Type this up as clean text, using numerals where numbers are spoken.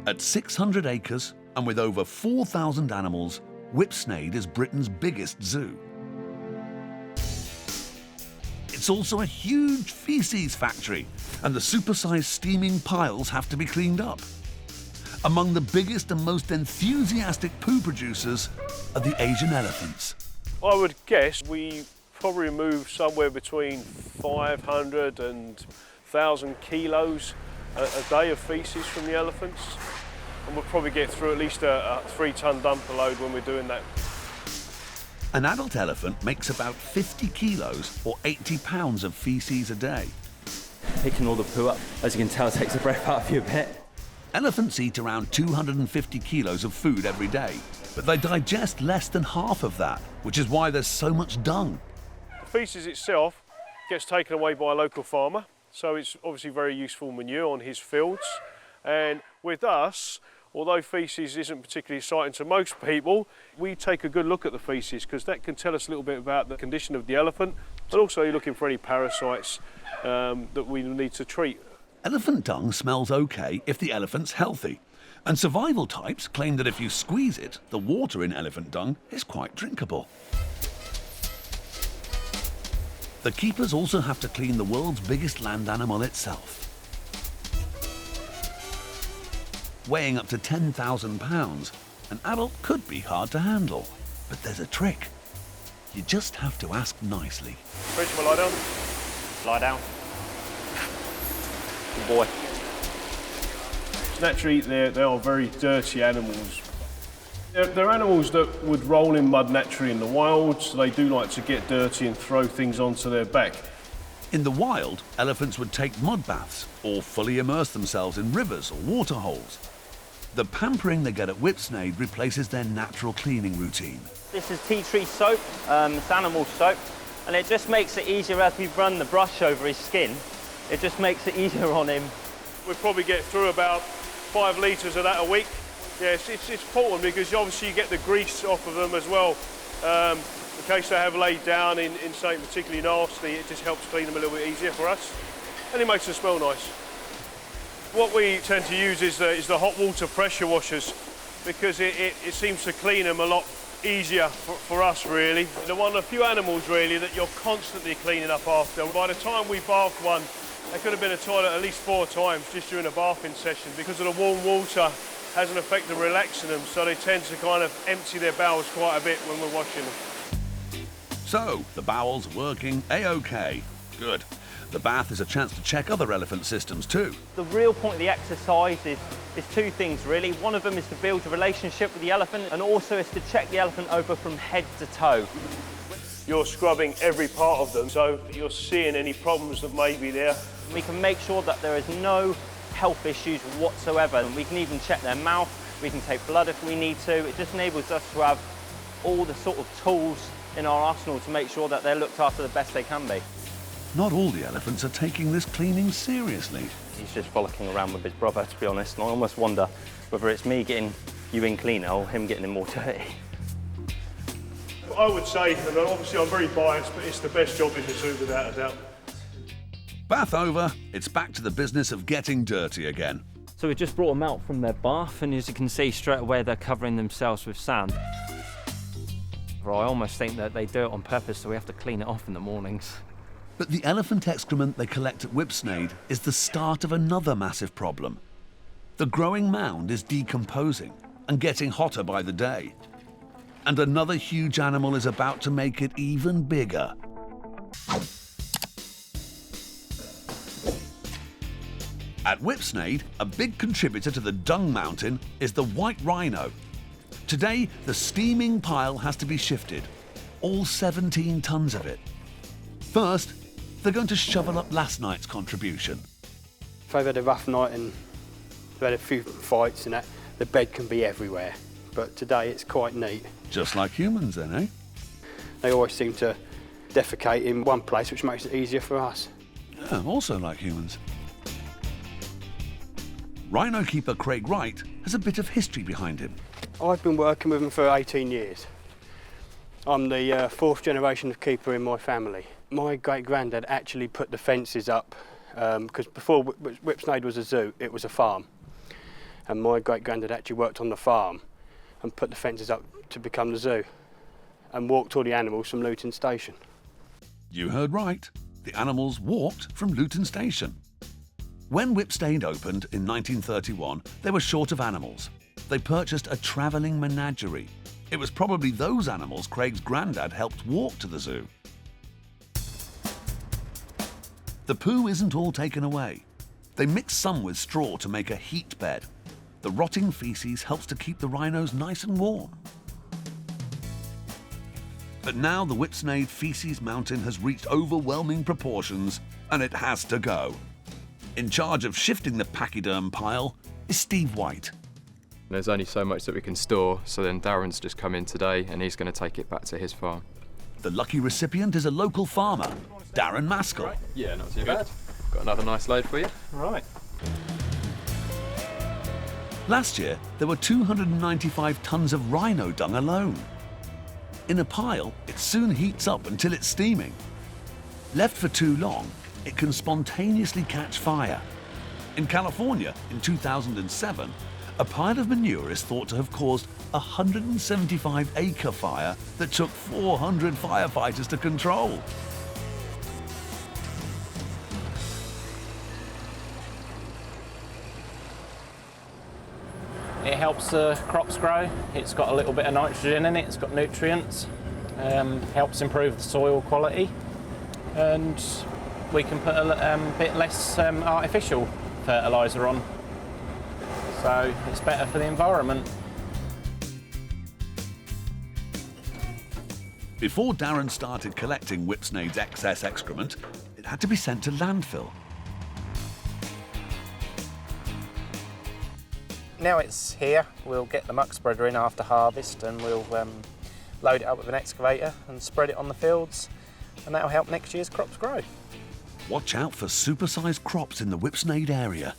At 600 acres and with over 4,000 animals, Whipsnade is Britain's biggest zoo. It's also a huge feces factory, and the supersized steaming piles have to be cleaned up. Among the biggest and most enthusiastic poo producers are the Asian elephants. I would guess we probably remove somewhere between 500 and 1,000 kilos a day of faeces from the elephants, and we'll probably get through at least a 3-ton dumper load when we're doing that. An adult elephant makes about 50 kilos or 80 pounds of feces a day. Picking all the poo up, as you can tell, takes the breath out of you a bit. Elephants eat around 250 kilos of food every day, but they digest less than half of that, which is why there's so much dung. The faeces itself gets taken away by a local farmer, so it's obviously very useful manure on his fields. And with us, although faeces isn't particularly exciting to most people, we take a good look at the faeces because that can tell us a little bit about the condition of the elephant, but also you're looking for any parasites that we need to treat. Elephant dung smells okay if the elephant's healthy, and survival types claim that if you squeeze it, the water in elephant dung is quite drinkable. The keepers also have to clean the world's biggest land animal itself. Weighing up to 10,000 pounds, an adult could be hard to handle, but there's a trick. You just have to ask nicely. Ready to lie down? Lie down. Good boy. Naturally, they are very dirty animals. They're animals that would roll in mud naturally in the wild, so they do like to get dirty and throw things onto their back. In the wild, elephants would take mud baths or fully immerse themselves in rivers or water holes. The pampering they get at Whipsnade replaces their natural cleaning routine. This is tea tree soap, it's animal soap, and it just makes it easier as we run the brush over his skin. It just makes it easier on him. We probably get through about 5 litres of that a week. Yes, it's important because obviously you get the grease off of them as well. In case they have laid down in something particularly nasty, it just helps clean them a little bit easier for us. And it makes them smell nice. What we tend to use is the hot water pressure washers because it seems to clean them a lot easier for us, really. They're one of the few animals, really, that you're constantly cleaning up after. By the time we bath one, they could have been in a toilet at least 4 times just during a bathing session because of the warm water has an effect of relaxing them, so they tend to kind of empty their bowels quite a bit when we're washing them. So, the bowels are working A-OK. Good. The bath is a chance to check other elephant systems too. The real point of the exercise is 2 things, really. One of them is to build a relationship with the elephant, and also is to check the elephant over from head to toe. You're scrubbing every part of them, so you're seeing any problems that may be there. We can make sure that there is no health issues whatsoever. And we can even check their mouth, we can take blood if we need to. It just enables us to have all the sort of tools in our arsenal to make sure that they're looked after the best they can be. Not all the elephants are taking this cleaning seriously. He's just frolicking around with his brother, to be honest, and I almost wonder whether it's me getting you in cleaner or him getting him more dirty. I would say, and obviously I'm very biased, but it's the best job in the zoo without a doubt. Bath over, it's back to the business of getting dirty again. So we just brought them out from their bath, and as you can see straight away they're covering themselves with sand. I almost think that they do it on purpose, so we have to clean it off in the mornings. But the elephant excrement they collect at Whipsnade is the start of another massive problem. The growing mound is decomposing and getting hotter by the day. And another huge animal is about to make it even bigger. At Whipsnade, a big contributor to the dung mountain is the white rhino. Today, the steaming pile has to be shifted, all 17 tons of it. First, they're going to shovel up last night's contribution. If they've had a rough night and they've had a few fights and that, the bed can be everywhere. But today it's quite neat. Just like humans then, eh? They always seem to defecate in one place, which makes it easier for us. Yeah, also like humans. Rhino keeper Craig Wright has a bit of history behind him. I've been working with them for 18 years. I'm the 4th generation of keeper in my family. My great-granddad actually put the fences up, because before Whipsnade was a zoo, it was a farm. And my great-granddad actually worked on the farm and put the fences up to become the zoo and walked all the animals from Luton Station. You heard right. The animals walked from Luton Station. When Whipsnade opened in 1931, they were short of animals. They purchased a travelling menagerie. It was probably those animals Craig's granddad helped walk to the zoo. The poo isn't all taken away. They mix some with straw to make a heat bed. The rotting faeces helps to keep the rhinos nice and warm. But now the Whipsnade Faeces Mountain has reached overwhelming proportions and it has to go. In charge of shifting the pachyderm pile is Steve White. There's only so much that we can store, so then Darren's just come in today and he's going to take it back to his farm. The lucky recipient is a local farmer, Darren Maskell. Yeah, not too bad. Got another nice load for you. Right. Last year, there were 295 tonnes of rhino dung alone. In a pile, it soon heats up until it's steaming. Left for too long, it can spontaneously catch fire. In California, in 2007, a pile of manure is thought to have caused a 175-acre fire that took 400 firefighters to control. It helps the crops grow. It's got a little bit of nitrogen in it. It's got nutrients. Helps improve the soil quality, and we can put a bit less artificial fertiliser on. So it's better for the environment. Before Darren started collecting Whipsnade's excess excrement, it had to be sent to landfill. Now it's here, we'll get the muck spreader in after harvest and we'll load it up with an excavator and spread it on the fields, and that'll help next year's crops grow. Watch out for supersized crops in the Whipsnade area.